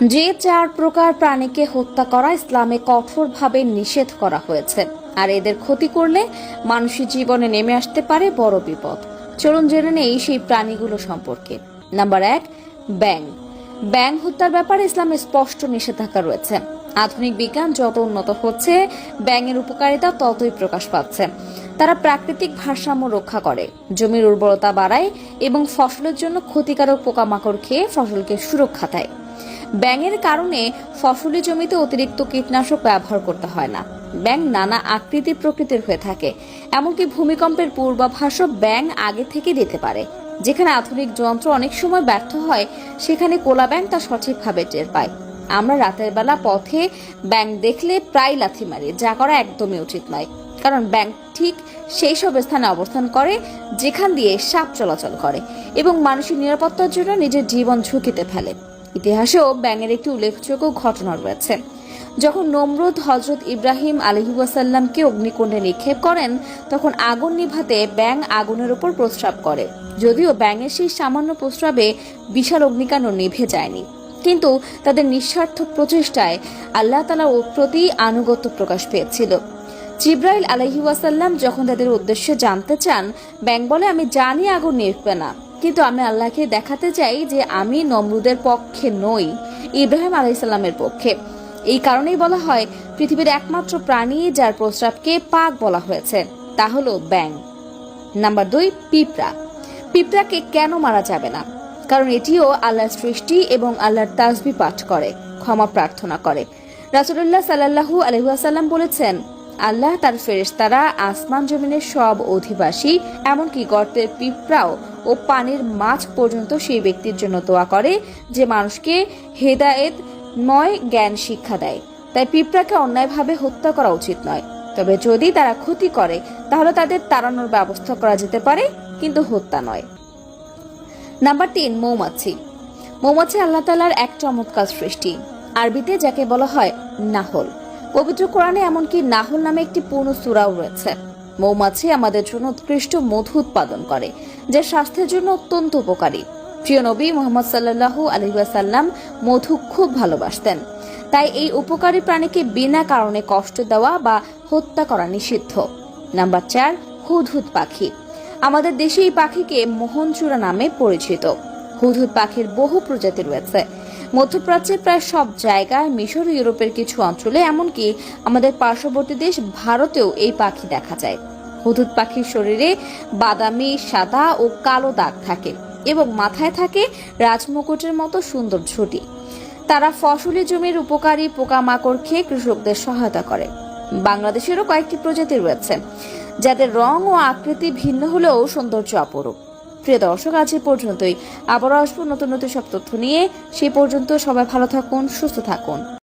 যে 4 প্রকার প্রাণীকে হত্যা করা ইসলামে কঠোরভাবে নিষেধ করা হয়েছে, আর এদের ক্ষতি করলে মানুষের জীবনে নেমে আসতে পারে বড় বিপদ। চলুন জেনে নেই সেই প্রাণীগুলো সম্পর্কে। নাম্বার 1, ব্যাঙ। ব্যাঙ হত্যার ব্যাপারে ইসলামে স্পষ্ট নিষেধাজ্ঞা রয়েছে। আধুনিক বিজ্ঞান যত উন্নত হচ্ছে, ব্যাঙের উপকারিতা ততই প্রকাশ পাচ্ছে। তারা প্রাকৃতিক ভারসাম্য রক্ষা করে, জমির উর্বরতা বাড়ায় এবং ফসলের জন্য ক্ষতিকারক পোকামাকড় খেয়ে ফসলকে সুরক্ষা দেয়। ব্যাঙের কারণে ফসলি জমিতে অতিরিক্ত কীটনাশক ব্যবহার করতে হয় না। ব্যাঙ নানা আকৃতি প্রকৃতির হয়ে থাকে, এমনকি ভূমিকম্পের পূর্বাভাসও ব্যাঙ আগে থেকে দিতে পারে। যেখানে আধুনিক যন্ত্র অনেক সময় ব্যর্থ হয়, সেখানে কোলা ব্যাঙ তা সঠিকভাবে টের পায়। আমরা রাতের বেলা পথে ব্যাঙ দেখলে প্রায় লাথি মারি, যা করা একদমই উচিত নয়, কারণ ব্যাঙ ঠিক সেই সব স্থানে অবস্থান করে যেখান দিয়ে সাপ চলাচল করে এবং মানুষের নিরাপত্তার জন্য নিজের জীবন ঝুঁকিতে ফেলে। ইতিহাসেও ব্যাঙের একটি উল্লেখযোগ্য ঘটনা রয়েছে। যখন নমরুদ হযরত ইব্রাহিম আলাইহিসসালামকে অগ্নিকুণ্ডে নিক্ষেপ করেন, তখন আগুন নিভাতে ব্যাঙ আগুনের উপর প্রস্রাব করে। যদিও ব্যাঙের সেই সামান্য প্রস্রাবে বিশাল অগ্নিকাণ্ড নিভে যায়নি, কিন্তু তাদের নিঃস্বার্থ প্রচেষ্টায় আল্লাহ তাআলার প্রতি আনুগত্য প্রকাশ পেয়েছিল। জিবরাইল আলাইহিসসালাম যখন তাদের উদ্দেশ্যে জানতে চান, ব্যাঙ বলে, আমি জানি আগুন নিভবে না, কিন্তু আমি আল্লাহকে দেখাতে চাই যে আমি নমরুদের পক্ষে নই, ইব্রাহিম আলাইহিসসালামের পক্ষে। এই কারণেই বলা হয় পৃথিবীর একমাত্র প্রাণী যার প্রস্রাবকে পাক বলা হয়েছে, তা হলো ব্যাঙ। নাম্বার 2, পিঁপড়া। পিঁপড়াকে কেন মারা যাবে না? কারণ এটিও আল্লাহর সৃষ্টি এবং আল্লাহর তাসবিহ পাঠ করে, ক্ষমা প্রার্থনা করে। রাসূলুল্লাহ সাল্লাল্লাহু আলাইহি ওয়াসাল্লাম বলেছেন, আল্লাহ তার ফেরেশতারা আসমান জমিনের সব অধিবাসী, এমনকি গর্তের পিঁপড়াও ও পানির মাছ পর্যন্ত সেই ব্যক্তির জন্য দোয়া করে যে মানুষকে হেদায়েত নয় জ্ঞান শিক্ষা দেয়। তাই পিঁপড়াকে অন্যায়ভাবে হত্যা করা উচিত নয়। তবে যদি তারা ক্ষতি করে, তাহলে তাদের তাড়ানোর ব্যবস্থা করা যেতে পারে, কিন্তু হত্যা নয়। নাম্বার 3, মৌমাছি। মৌমাছি আল্লাহ তাআলার এক চমৎকার সৃষ্টি, আরবিতে যাকে বলা হয় নাহল। পবিত্র কোরআনে এমনকি নাহল নামে একটি পূর্ণ সূরাও রয়েছে। মৌমাছি আমাদের জন্য উৎকৃষ্ট মধু উৎপাদন করে, যা স্বাস্থ্যের জন্য অত্যন্ত উপকারী। প্রিয় নবী মুহাম্মদ সাল্লাল্লাহু আলাইহি ওয়াসাল্লাম মধু খুব ভালোবাসতেন, তাই এই উপকারী প্রাণীকে বিনা কারণে কষ্ট দেওয়া বা হত্যা করা নিষিদ্ধ। নাম্বার 4, হুদহুদ পাখি। আমাদের দেশে এই পাখিকে মোহনচূড়া নামে পরিচিত। হুদহুদ পাখির বহু প্রজাতি রয়েছে। মধ্যপ্রাচ্যের প্রায় সব জায়গায়, মিশর, ইউরোপের কিছু অঞ্চলে, এমনকি আমাদের পার্শ্ববর্তী দেশ ভারতেও এই পাখি দেখা যায়। হুদহুদ পাখির শরীরে বাদামি, সাদা ও কালো দাগ থাকে এবং মাথায় থাকে রাজমুকুটের মতো সুন্দর ঝুঁটি। তারা ফসলি জমির উপকারী পোকামাকড় খেয়ে কৃষকদের সহায়তা করে। বাংলাদেশেরও কয়েকটি প্রজাতি রয়েছে, যাদের রং ও আকৃতি ভিন্ন হলেও সৌন্দর্য অপরূপ। প্রিয় দর্শক, আজ এ পর্যন্তই। আবারও আসবো নতুন নতুন সব তথ্য নিয়ে। সেই পর্যন্ত সবাই ভালো থাকুন, সুস্থ থাকুন।